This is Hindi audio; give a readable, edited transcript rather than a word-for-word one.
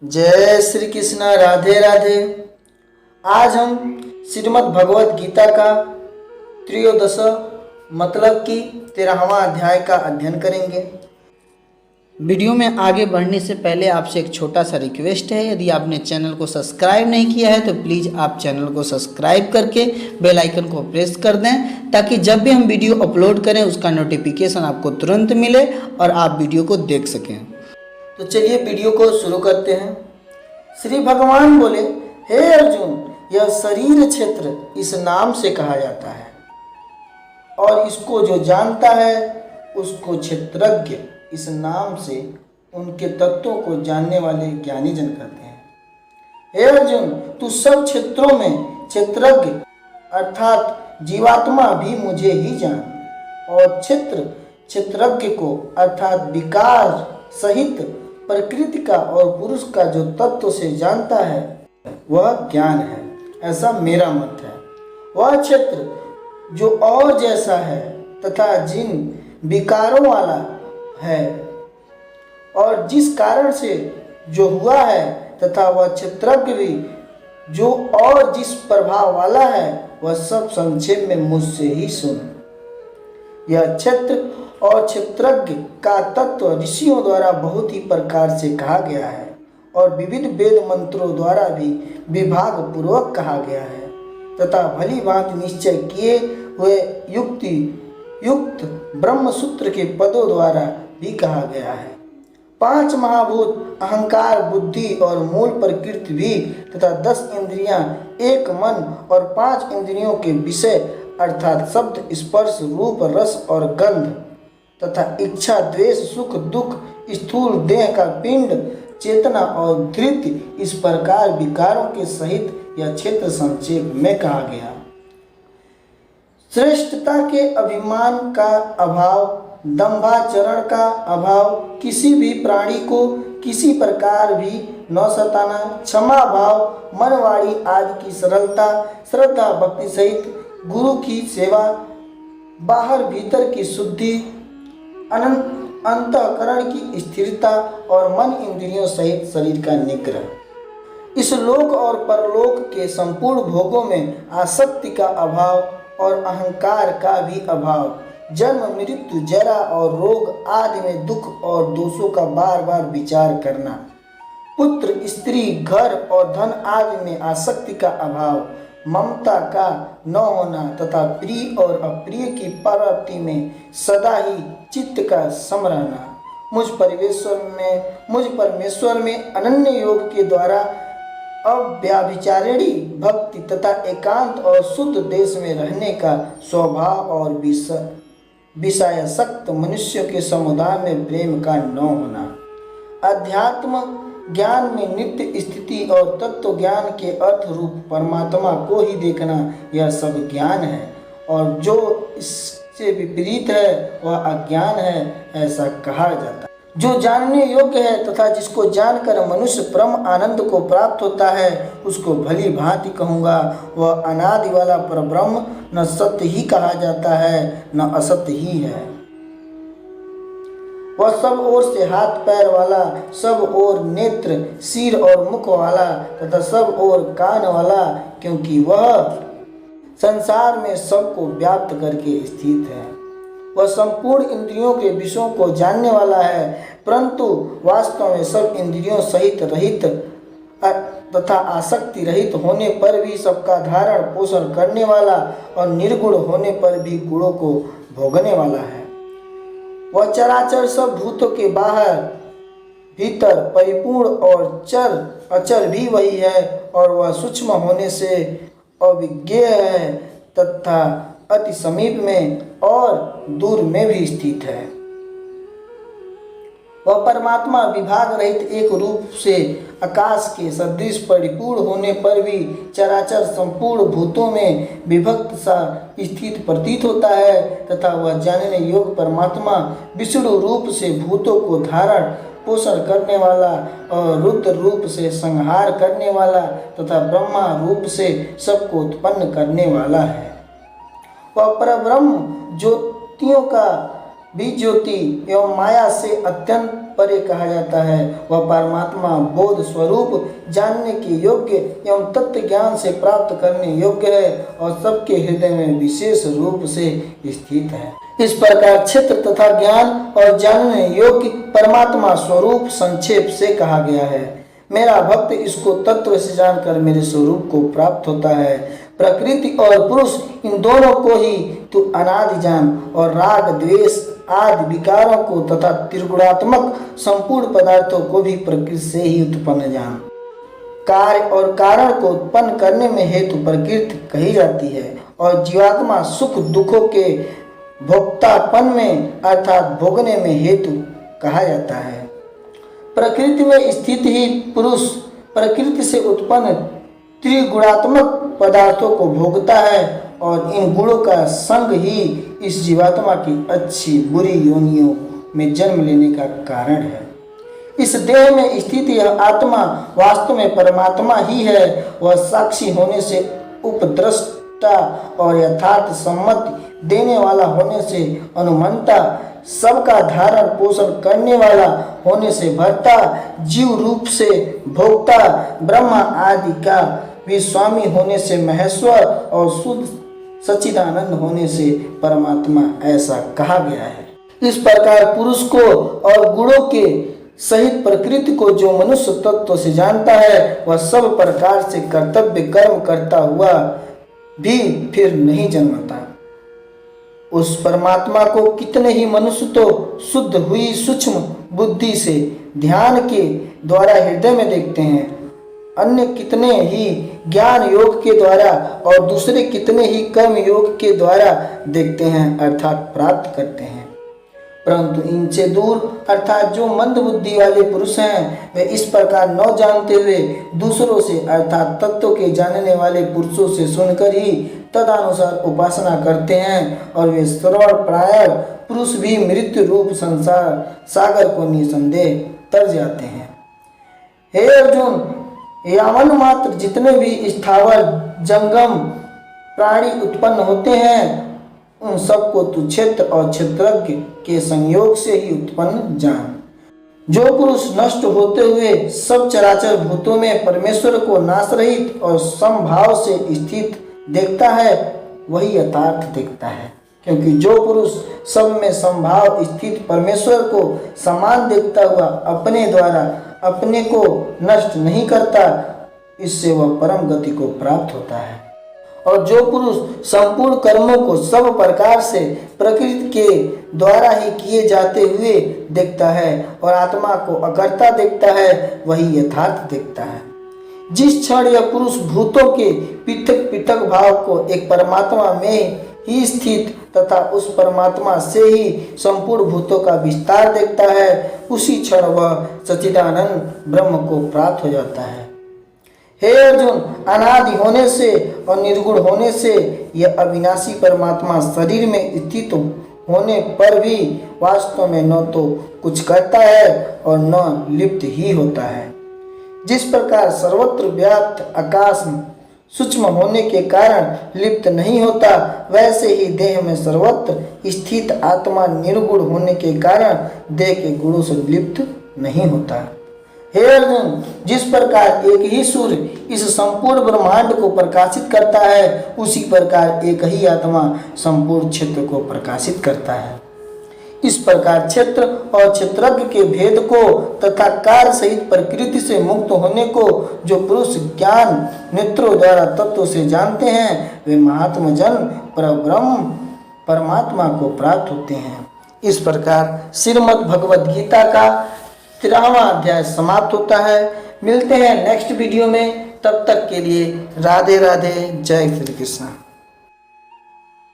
जय श्री कृष्ण। राधे राधे। आज हम श्रीमद् भगवत गीता का त्रयोदश मतलब कि 13वां अध्याय का अध्ययन करेंगे। वीडियो में आगे बढ़ने से पहले आपसे एक छोटा सा रिक्वेस्ट है, यदि आपने चैनल को सब्सक्राइब नहीं किया है तो प्लीज़ आप चैनल को सब्सक्राइब करके बेल आइकन को प्रेस कर दें, ताकि जब भी हम वीडियो अपलोड करें उसका नोटिफिकेशन आपको तुरंत मिले और आप वीडियो को देख सकें। तो चलिए वीडियो को शुरू करते हैं। श्री भगवान बोले, हे अर्जुन, यह शरीर क्षेत्र इस नाम से कहा जाता है और इसको जो जानता है उसको क्षेत्रज्ञ इस नाम से उनके तत्वों को जानने वाले ज्ञानी जन कहते हैं। हे अर्जुन, तू सब क्षेत्रों में क्षेत्रज्ञ अर्थात जीवात्मा भी मुझे ही जान, और क्षेत्रज्ञ को अर्थात विकार सहित प्रकृति का और पुरुष का जो तत्व से जानता है वह ज्ञान है, ऐसा मेरा मत है। वह क्षेत्र जो और जैसा है तथा जिन विकारों वाला है और जिस कारण से जो हुआ है, तथा वह क्षेत्रज्ञ भी जो और जिस प्रभाव वाला है, वह सब संक्षेप में मुझसे ही सुन। यह क्षेत्र और क्षेत्रज्ञ का तत्व ऋषियों द्वारा बहुत ही प्रकार से कहा गया है और विविध वेद मंत्रों द्वारा भी विभाग पूर्वक कहा गया है, तथा भली भांति निश्चय किए हुए युक्त ब्रह्म सूत्र के पदों द्वारा भी कहा गया है। 5 महाभूत अहंकार, बुद्धि और मूल प्रकृति भी, तथा 10 इंद्रियां, एक मन और 5 इंद्रियों के विषय अर्थात शब्द, स्पर्श, रूप, रस और गंध, तथा इच्छा, द्वेष, सुख, दुख, स्थूल देह का पिंड, चेतना और धृति, इस प्रकार विकारों के सहित यह क्षेत्र संक्षेप में कहा गया। श्रेष्ठता के अभिमान का अभाव, दंभाचरण का अभाव, किसी भी प्राणी को किसी प्रकार भी न सताना, क्षमा भाव, मनवाड़ी आदि की सरलता, श्रद्धा भक्ति सहित गुरु की सेवा, बाहर भीतर की शुद्धि, अंतःकरण की स्थिरता और मन इंद्रियों सहित शरीर का निग्रह, इस लोक और परलोक के संपूर्ण भोगों में आसक्ति का अभाव और अहंकार का भी अभाव, जन्म, मृत्यु, जरा और रोग आदि में दुख और दोषों का बार बार विचार करना, पुत्र, स्त्री, घर और धन आदि में आसक्ति का अभाव, ममता का न होना, तथा प्रिय और अप्रिय की प्राप्ति में सदा ही चित्त का सम रहना, मुझ परमेश्वर में अनन्य योग के द्वारा अव्याभिचारिणी भक्ति तथा एकांत और शुद्ध देश में रहने का स्वभाव और विषयासक्त मनुष्यों के समुदाय में प्रेम का न होना, अध्यात्म ज्ञान में नित्य स्थिति और तत्व ज्ञान के अर्थ रूप परमात्मा को ही देखना, यह सब ज्ञान है, और जो इससे विपरीत है वह अज्ञान है, ऐसा कहा जाता है। जो जानने योग्य है तथा जिसको जानकर मनुष्य परम आनंद को प्राप्त होता है, उसको भली भांति कहूँगा, वह अनादि वाला परब्रह्म न सत्य ही कहा जाता है न असत्य ही है। वह सब ओर से हाथ पैर वाला, सब ओर नेत्र, सिर और मुख वाला तथा सब ओर कान वाला, क्योंकि वह संसार में सबको व्याप्त करके स्थित है। वह संपूर्ण इंद्रियों के विषयों को जानने वाला है, परंतु वास्तव में सब इंद्रियों सहित रहित तथा आसक्ति रहित होने पर भी सबका धारण पोषण करने वाला और निर्गुण होने पर भी गुणों को भोगने वाला है। वह चराचर सब भूतों के बाहर भीतर परिपूर्ण और चर अचर भी वही है, और वह सूक्ष्म होने से अविज्ञेय है तथा अति समीप में और दूर में भी स्थित है। वह परमात्मा विभाग रहित एक रूप से आकाश के सदृश परिपूर्ण होने पर भी चराचर संपूर्ण भूतों में विभक्त सा स्थित प्रतीत होता है, तथा वह जानने योग्य परमात्मा विष्णु रूप से भूतों को धारण पोषण करने वाला और रुद्र रूप से संहार करने वाला तथा ब्रह्मा रूप से सबको उत्पन्न करने वाला है। वह परब्रह्म ज्योतियों का भी ज्योति एवं माया से अत्यंत परे कहा जाता है। वह परमात्मा बोध स्वरूप जानने के योग्य एवं तत्व ज्ञान से प्राप्त करने योग्य है और सबके हृदय में विशेष रूप से स्थित है। इस प्रकार क्षेत्र तथा ज्ञान और जानने योग्य परमात्मा स्वरूप संक्षेप से कहा गया है। मेरा भक्त इसको तत्व से जानकर मेरे स्वरूप को प्राप्त होता है। प्रकृति और पुरुष इन दोनों को ही तू अनादि जान और राग द्वेष आदि विकारों को तथा त्रिगुणात्मक संपूर्ण पदार्थों को भी प्रकृति से ही उत्पन्न जान। कार्य और कारण को उत्पन्न करने में हेतु प्रकृति कही जाती है और जीवात्मा सुख दुखों के भोक्तापन में अर्थात भोगने में हेतु कहा जाता है। प्रकृति में स्थित ही पुरुष प्रकृति से उत्पन्न त्रिगुणात्मक पदार्थों को भोगता है और इन गुणों का संग ही इस जीवात्मा की अच्छी बुरी योनियों में जन्म लेने का कारण है। इस देह में स्थित यह आत्मा वास्तव में परमात्मा ही है। वह साक्षी होने से उपद्रष्टा और यथार्थ सम्मति देने वाला होने से अनुमंता, सबका धारण पोषण करने वाला होने से भर्ता, जीव रूप से भोक्ता, ब्रह्मा आदि का भी स्वामी होने से महेश्वर और शुद्ध सच्चिदानंद होने से परमात्मा ऐसा कहा गया है। इस प्रकार पुरुष को और गुणों के सहित प्रकृति को जो मनुष्य तत्व से जानता है वह सब प्रकार से कर्तव्य कर्म करता हुआ भी फिर नहीं जन्मता। उस परमात्मा को कितने ही मनुष्य तो शुद्ध हुई सूक्ष्म बुद्धि से ध्यान के द्वारा हृदय में देखते हैं, अन्य कितने ही ज्ञान योग के द्वारा और दूसरे कितने ही कर्म योग के द्वारा देखते हैं अर्थात प्राप्त करते हैं। परंतु इनसे दूर अर्थात जो मंद बुद्धि वाले पुरुष हैं वे इस प्रकार न जानते हुए दूसरों से अर्थात तत्व के जानने वाले पुरुषों से सुनकर ही तदनुसार उपासना करते हैं और वे श्रवण प्राय पुरुष भी मृत्यु रूप संसार सागर को निसंदेह तर जाते हैं। हे अर्जुन, यावन मात्र जितने भी स्थावर जंगम प्राणी उत्पन्न होते हैं उन सबको तू क्षेत्र और क्षेत्रज्ञ के संयोग से ही उत्पन्न जान। जो पुरुष नष्ट होते हुए सब चराचर भूतों में परमेश्वर को नाश रहित और समभाव से स्थित देखता है वही यथार्थ देखता है, क्योंकि जो पुरुष सब में समभाव स्थित परमेश्वर को समान देखता हुआ अपने द्वारा अपने को नष्ट नहीं करता, इससे वह परम गति को प्राप्त होता है। और जो पुरुष संपूर्ण कर्मों को सब प्रकार से प्रकृति के द्वारा ही किए जाते हुए देखता है और आत्मा को अकर्ता देखता है वही यथार्थ देखता है। जिस क्षण यह पुरुष भूतों के पृथक पृथक भाव को एक परमात्मा में ही स्थित तथा उस परमात्मा से ही संपूर्ण भूतों का विस्तार देखता है, उसी क्षण वह सच्चिदानंद ब्रह्म को प्राप्त हो जाता है। हे अर्जुन, अनादि होने से और निर्गुण होने से यह अविनाशी परमात्मा शरीर में स्थित होने पर भी वास्तव में न तो कुछ करता है और न लिप्त ही होता है। जिस प्रकार सर्वत्र व्याप्त आकाश सूक्ष्म होने के कारण लिप्त नहीं होता, वैसे ही देह में सर्वत्र स्थित आत्मा निर्गुण होने के कारण देह के गुणों से लिप्त नहीं होता। हे अर्जुन, जिस प्रकार एक ही सूर्य इस संपूर्ण ब्रह्मांड को प्रकाशित करता है, उसी प्रकार एक ही आत्मा संपूर्ण क्षेत्र को प्रकाशित करता है। इस प्रकार क्षेत्र और क्षेत्रज्ञ के भेद को तथा कार्य सहित प्रकृति से मुक्त होने को जो पुरुष ज्ञान नेत्रों द्वारा तत्व से जानते हैं, वे महात्मा जन परब्रह्म परमात्मा को प्राप्त होते हैं। इस प्रकार श्रीमद् भगवद गीता का 13वां अध्याय समाप्त होता है। मिलते हैं नेक्स्ट वीडियो में, तब तक के लिए राधे राधे, जय श्री कृष्ण।